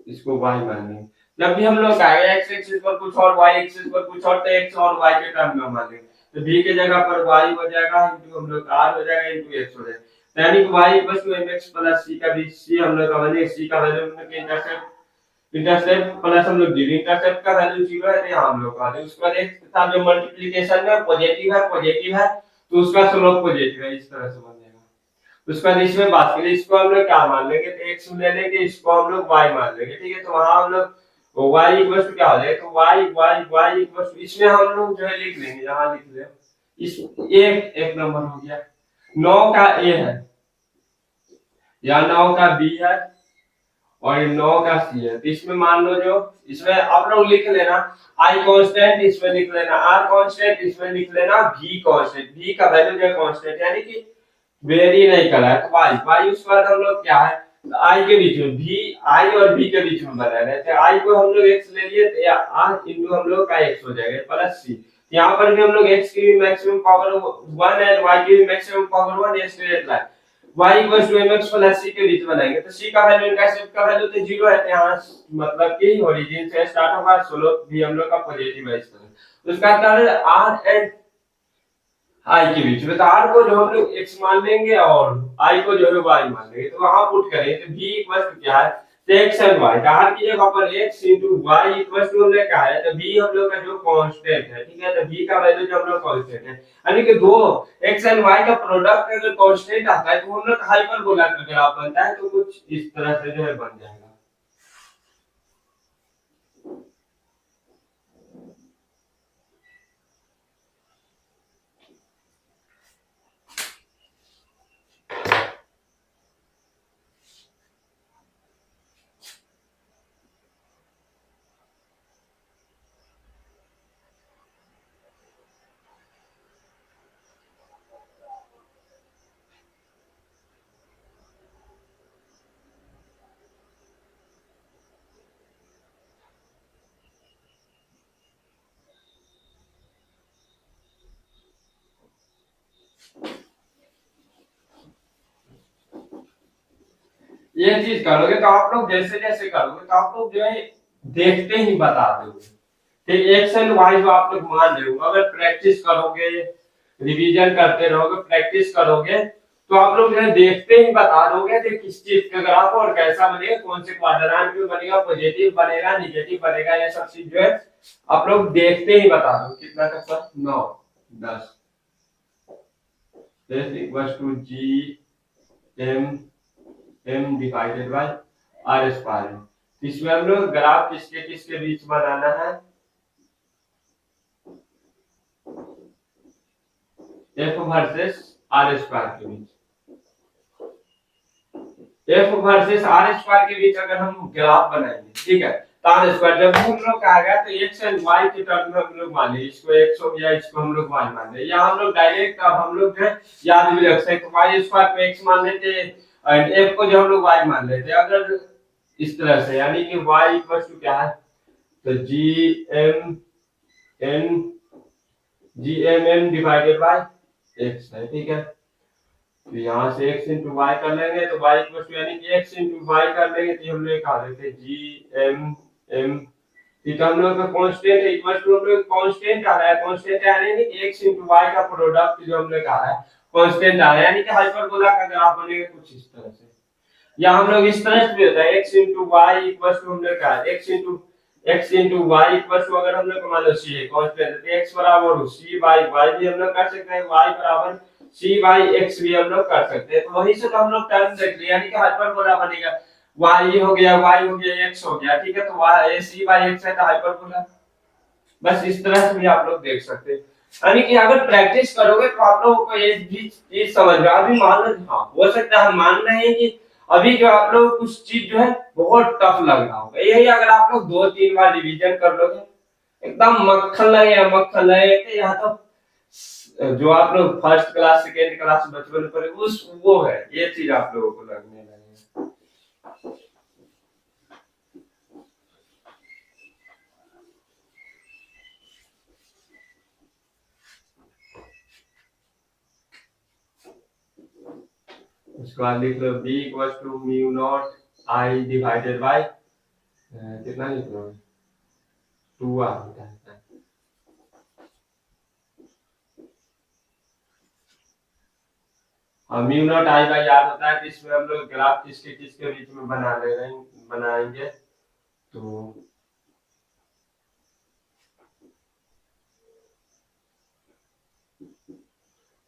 इसको वाई मान लेंगे। जब भी हम लोग आएगा एक्स एक्सिस पर कुछ और वाई एक्सिस पर कुछ और, तो एक्स और वाई के टर्म में मान लेंगे। तो भी के जगह पर वाई हो जाएगा, इंटू हम लोग आर हो जाएगा, इंटू एक्स हो जाएगा। यानी कि y equal to m x plus c का भी, सी हम लोग का वैल्यू, सी का वैल्यू हम लोग के इंटरसेप्ट, इंटरसेप्ट प्लस हम लोग जीरो, इंटरसेप्ट का वैल्यू जीरो है तो यहाँ हम लोग का है। उसके बाद एक था जो मल्टीप्लिकेशन में पॉजिटिव है तो उसका स्लोप पॉजिटिव है, इस तरह से बन जाएगा। उसके बाद इसमें बात करें, इसको हम लोग क्या मान लेंगे, तो एक्स ले लेंगे, इसको हम लोग वाई मान लेंगे। ठीक है, तो वहां हम लोग वाई इक्वल टू क्या हो जाएगा, तो Y Y Y equal to, इसमें हम लोग जो है लिख लेंगे, यहाँ लिख ले इस, एक नंबर हो गया, 9 का ए है या 9 का बी है और 9 का सी है। तो इसमें मान लो जो, इसमें आप लोग लिख लेना आई कांस्टेंट, इसमें लिख लेना आर कांस्टेंट, इसमें लिख लेना भी कांस्टेंट। भी का वैल्यू जो कांस्टेंट यानी कि वेरी नहीं करा है, तो वाई वाई। उसके बाद हम लोग क्या है, आई के बीच में, भी आई और बी के बीच में बना रहे थे। आई को हम लोग एक्स ले लिए तो आर इंटू हम लोग का एक्स हो जाएगा प्लस सी। यहाँ पर भी हम लोग एक्स की भी मैक्सिमम पावर 1 एंड वाई की भी मैक्सिमम पावर 1, ये straight line y equal to mx plus c के बीच बनाएंगे। तो c का वैल्यू, इंटरसेप्ट का वैल्यू तो जीरो है, तो यहाँ मतलब कि ओरिजिन से स्टार्ट होगा, स्लोप भी हम लोग का पॉजिटिव है इस तरह। उसका कारण r एंड i के बीच में, तो r को जो हम लोग x मान लेंगे और i को जो है y मान लेंगे। तो वहां पुट करें तो v इक्वल टू क्या है, तो x एंड y, तो r की जगह पर x into y equal to हमने क्या है, तो v हम लोग का जो कांस्टेंट है। ठीक है, तो v का वैल्यू जो हम लोग कांस्टेंट है, यानी कि दो x एंड y का प्रोडक्ट अगर कांस्टेंट आता है तो हम लोग हाइपरबोला का ग्राफ बनता है। तो कुछ इस तरह से जो है बन जाएगा। ये चीज करोगे तो आप लोग जैसे जैसे करोगे तो आप लोग जो है देखते ही बता दोगे। ठीक, एक्स एंड वाई जो आप लोग मान रहे हो, अगर प्रैक्टिस करोगे, रिवीजन करते रहोगे, प्रैक्टिस करोगे, तो आप लोग जो है देखते ही बता दोगे कि किस चीज का ग्राफ और कैसा बनेगा, कौन से क्वाड्रेंट में बनेगा, पॉजिटिव बनेगा, नेगेटिव बनेगा, ये सब चीज जो है आप लोग देखते ही बता दो। कितना तक, 9 10 equals to G M M divided by R square है। इसमें हम लोग ग्राफ किसके किसके बीच बनाना है, एफ वर्सेस आर स्क्वायर के बीच। एफ वर्सेस आर स्क्वायर के बीच अगर हम ग्राफ बनाएंगे, ठीक है, तो आर स्क्वायर जब हम लोग कहा गया तो एक्स एंड वाई के टर्म में हम लोग मान ले, इसको एक्स हो गया, इसको हम लोग वाई मान ले, या हम लोग डायरेक्ट अब हम लोग जो है याद भी रख सकते, वाई स्क्वायर को एक्स मान लेते एंड एफ को जो हम लोग वाई मान लेते, अगर इस तरह से, यानी कि वाई इक्वल टू क्या है, तो N G M N divided by X है, ठीक है। तो यहाँ से x इंटू वाई कर लेंगे तो y इक्वल टू, यानी कि x इंटू वाई कर लेंगे तो हम लोग कहा देते जी एम एम, ये तो हम लोग का कांस्टेंट है, इक्वल टू हम लोग कांस्टेंट आ रहा है, कांस्टेंट यानी कि x इंटू वाई का प्रोडक्ट जो हम लोग आ रहा है कांस्टेंट आ रहा है, यानी कि हाइपरबोला का ग्राफ बनेगा कुछ इस तरह से, या हम लोग इस तरह से भी होता है x into Y equal to हम लोग का x into Y equal to, अगर हम लोग मान लो c है कांस्टेंट, तो x बराबर c बाई y भी हम लोग कर सकते हैं, y बराबर c बाई x भी हम लोग कर सकते हैं, तो वही से तो हम लोग टर्म देख लिया, यानी कि हाइपरबोला बनेगा, y हो गया, y हो गया, x हो गया, ठीक है, तो y c बाई x है तो हाइपरबोला, बस इस तरह से भी आप लोग देख सकते हैं। यानी कि अगर प्रैक्टिस करोगे तो आप लोगों को ये चीज समझ में, अभी मान लो, हाँ हो सकता है हम मान रहे हैं कि अभी जो आप लोग कुछ चीज जो है बहुत टफ लग रहा होगा, यही अगर आप लोग 2-3 बार रिवीजन कर लोगे एकदम मक्खन लगेगा, मक्खन लगेगा, यहाँ तो जो आप लोग फर्स्ट क्लास सेकेंड क्लास बचपन में पढ़े उस वो है, ये चीज आप लोगों को लगने लगेगा। उसके बाद लिख लो b equals to mu not i divided by कितना लिख लो 2r होता है। Mu not i by r होता है, तो इसमें हम लोग ग्राफ किसके किसके बीच में बना ले रहे हैं, बनाएंगे, तो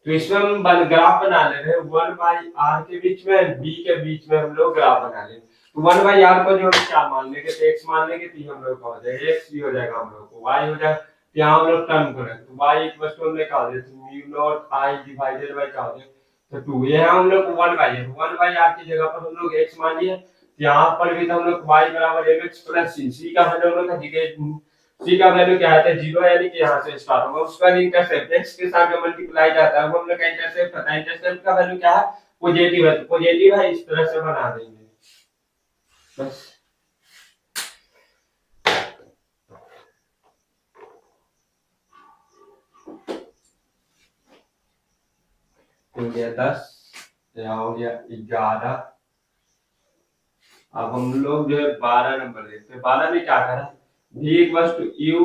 इसमें हम ग्राफ बना ले रहे हैं 1 बाई r के बीच में, b के बीच में हम लोग ग्राफ बना लेंगे, तो 1 बाई r को जो हम क्या मान लेंगे, तो x मान लेंगे, तो हम लोग का हो जाएगा x भी हो जाएगा, हम लोग को y हो जाएगा, तो यहाँ हम लोग टर्म करेंगे, तो y इक्वल टू हमने कहा दे तो mu not i divided bye क्या हो जाएगा, तो 2, यहाँ हम लोग को 1 बाई है, 1 बाई r की जगह पर हम लोग x मान लिए, यहाँ पर भी तो हम लोग y बराबर mx प्लस c का वैल्यू हम लोग का जगह c का वैल्यू क्या आता है 0, यानी कि यहाँ से स्टार्ट होगा, उसका इंटरसेप्ट x के साथ जो मल्टीप्लाई जाता है वो हम लोग का इंटरसेप्ट पता है, इंटरसेप्ट का वैल्यू क्या है, पॉजिटिव है, तो पॉजिटिव है, इस तरह से बना देंगे बस। हो गया 10, यहाँ हो गया 11, अब हम लोग जो है 12 नंबर देखते हैं, 12 में क्या करा, v equals to u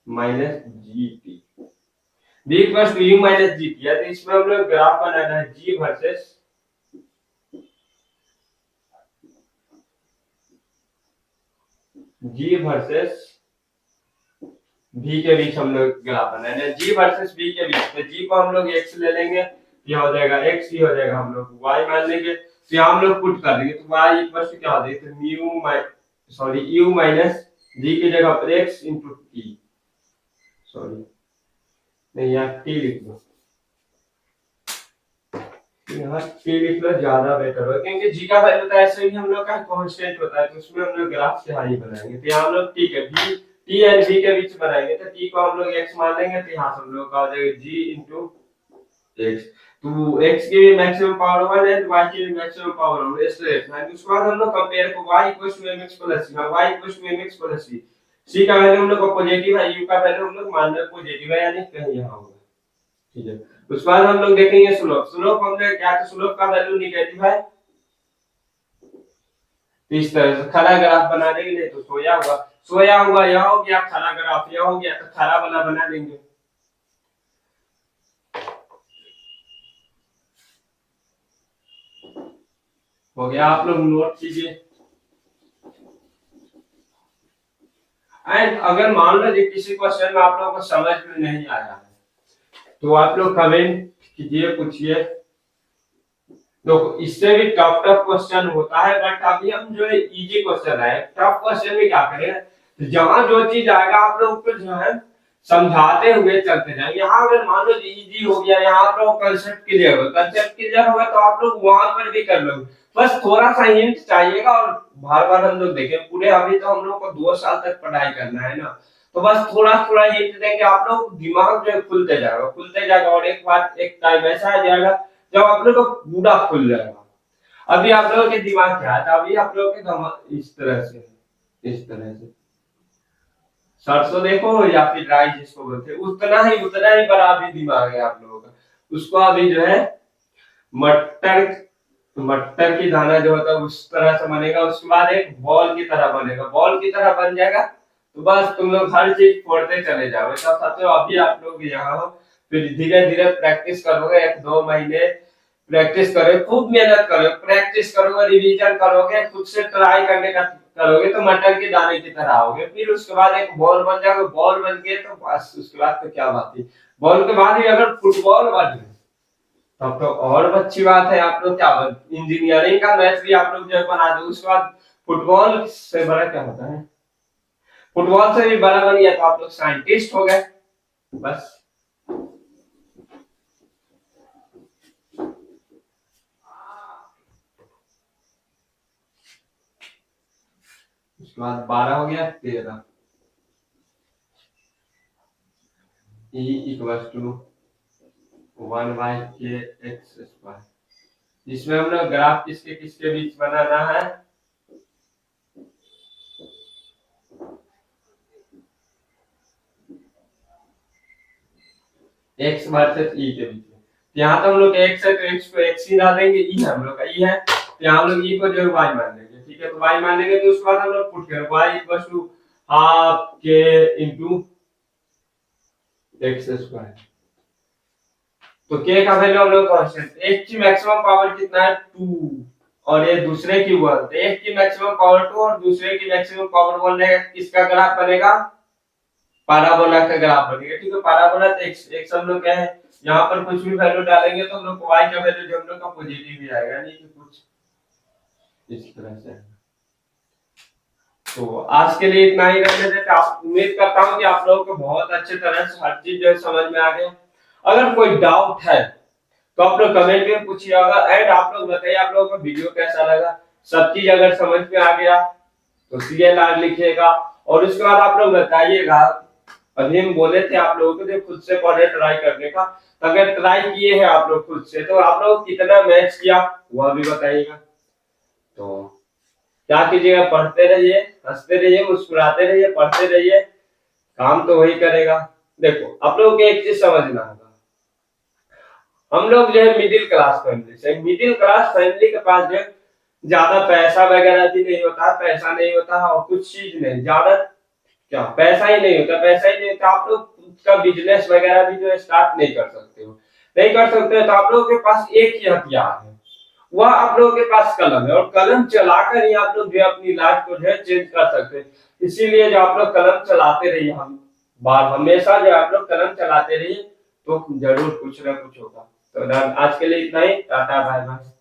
minus gt, v equals to u minus gt है, तो इसमें हम लोग ग्राफ बनाना है g वर्सेस v के बीच हम लोग ग्राफ बनाना है, g वर्सेस v के बीच, तो g को हम लोग x ले लेंगे, ये हो जाएगा x, ही हो जाएगा, हम लोग y मान लेंगे, तो यहाँ हम लोग पुट कर देंगे, तो y इक्वल टू क्या हो जाएगा, तो म्यू u माइनस g की जगह पर x इंटू t, सॉरी नहीं यहाँ t लिख लो, यहाँ t लिख लो ज्यादा बेटर होगा, क्योंकि g का वैल्यू तो ऐसे ही हम लोग का कांस्टेंट होता है, तो उसमें हम लोग ग्राफ से हाई बनाएंगे, तो यहाँ हम लोग ठीक है v t एंड v के बीच बनाएंगे, तो t को हम लोग x मान लेंगे, तो यहाँ से हम लोग का हो जाएगा g इंटू x, तो x की भी मैक्सिमम पावर 1 है, y की भी मैक्सिमम पावर 1 है, इसलिए उसके बाद हम लोग कंपेयर को y equals to mx plus c, y equals to mx plus c, c का वैल्यू हम लोग का पॉजिटिव है, u का वैल्यू हम लोग मान रहे पॉजिटिव है, यानी कहीं यहाँ होगा, ठीक है। उसके बाद हम लोग देखेंगे स्लोप, स्लोप हमने क्या, तो स्लोप का वैल्यू निगेटिव है, तो इस तरह से खड़ा ग्राफ बना देंगे, नहीं तो सोया हुआ यह हो गया, खड़ा ग्राफ यह हो गया, तो खड़ा वाला बना देंगे, हो गया, आप लोग नोट कीजिए। एंड अगर मान लो कि किसी क्वेश्चन में आप लोगों को समझ में नहीं आया है तो आप लोग कमेंट कीजिए, पूछिए, तो इससे भी टफ टफ क्वेश्चन होता है, बट अभी हम जो है इजी क्वेश्चन है, टफ क्वेश्चन में क्या करें, तो जहां जो चीज आएगा आप लोग को जो है समझाते हुए चलते जाएंगे। यहाँ अगर मान लो इजी हो गया, यहाँ आप लोग कंसेप्ट क्लियर होगा तो आप लोग वहां पर भी कर लोगे। बस थोड़ा सा हिंट चाहिएगा, और बार बार हम लोग देखें पूरे, अभी तो हम लोग को 2 साल तक पढ़ाई करना है ना, तो बस थोड़ा थोड़ा हिंट देंगे, आप लोग दिमाग जो है खुलते जाएगा, और एक बात एक टाइम ऐसा आ जाएगा जब आप लोग को पूरा खुल जाएगा। अभी आप लोगों के दिमाग क्या है, अभी आप लोगों के दिमाग इस तरह से सरसों देखो या फिर राई जिसको बोलते हैं, उतना ही बड़ा अभी दिमाग है आप लोगों का। उसको अभी जो है मटर मटर की दाना जो होता है उस तरह से बनेगा, उसके बाद एक बॉल की तरह बनेगा, बॉल की तरह बन जाएगा, तो बस तुम लोग हर चीज फोड़ते चले जाओगे। तब साथियों अभी आप लोग यहाँ हो, फिर धीरे धीरे प्रैक्टिस करोगे, 1-2 महीने प्रैक्टिस करोगे, खूब मेहनत करोगे, प्रैक्टिस करोगे, रिवीजन करोगे, खुद से ट्राई करने का करोगे, तो मटर के दाने की तरह आओगे। फिर उसके बाद एक बॉल बन जाएगा, बॉल बन गए तो बस उसके बाद तो क्या बात है। बॉल के बाद भी अगर फुटबॉल बन गए तब तो और अच्छी बात है, आप लोग क्या इंजीनियरिंग का मैथ भी आप लोग जो है बना दो। उसके बाद फुटबॉल से बड़ा क्या होता है, फुटबॉल से भी बड़ा बन गया तो आप लोग साइंटिस्ट हो गए बस। उसके बाद 12 हो गया, 13 E इक्वल्स टू 1/k(x²). जिसमें हम लोग ग्राफ किसके किसके बीच बनाना है, x वर्सेस e के बीच में। यहाँ तो हम लोग x है तो x को x ही डालेंगे, e हम लोग का e है तो यहाँ हम लोग e को जो है y मान लेंगे, ठीक है। तो y मान लेंगे तो उसके बाद हम लोग पुट करें y equals to half k into x²। तो k का वैल्यू हम लोग कांस्टेंट, एक की मैक्सिमम पावर कितना है 2, और ये दूसरे की 1, तो एक की मैक्सिमम पावर 2 और दूसरे की मैक्सिमम पावर 1 रहेगा, किसका ग्राफ बनेगा, पैराबोला का ग्राफ बनेगा, ठीक है। पैराबोला तो x हम लोग क्या है, यहाँ पर कुछ भी वैल्यू डालेंगे तो हम लोग y का वैल्यू जो हम लोग का पॉजिटिव ही आएगा, नहीं कि कुछ इस तरह से। तो आज के लिए इतना ही रहने देते, आप उम्मीद करता हूँ कि आप लोगों को बहुत अच्छे तरह से हर चीज जो है समझ में आ गया। अगर कोई डाउट है तो आप लोग कमेंट में पूछिएगा, एंड आप लोग बताइए आप लोगों को वीडियो कैसा लगा। सब चीज अगर समझ में आ गया तो CLR लिखिएगा, और उसके बाद आप लोग बताइएगा, अभी हम बोले थे आप लोगों को खुद से पढ़े ट्राई करने का, तो अगर ट्राई किए हैं आप लोग खुद से तो आप लोग कितना मैच किया वह भी बताइएगा। तो क्या कीजिएगा, पढ़ते रहिए, हंसते रहिए, मुस्कुराते रहिए, पढ़ते रहिए, काम तो वही करेगा। देखो आप लोगों को एक चीज समझना होगा, हम लोग जो है मिडिल क्लास फैमिली के पास जो है ज्यादा पैसा वगैरह भी नहीं होता, पैसा नहीं होता, और कुछ चीज नहीं ज्यादा, क्या पैसा ही नहीं होता, आप लोग का बिजनेस वगैरह भी जो है स्टार्ट नहीं कर सकते हो, तो आप लोगों के पास एक ही हथियार है, वह आप लोगों के पास कलम है, और कलम चलाकर ही आप लोग जो अपनी लाइफ को जो है चेंज कर सकते हैं। इसीलिए जो आप लोग कलम चलाते रहिए, हम बार हमेशा जो आप लोग कलम चलाते रहिए तो जरूर कुछ ना कुछ होगा। तो आज के लिए इतना ही, टाटा बाय बाय।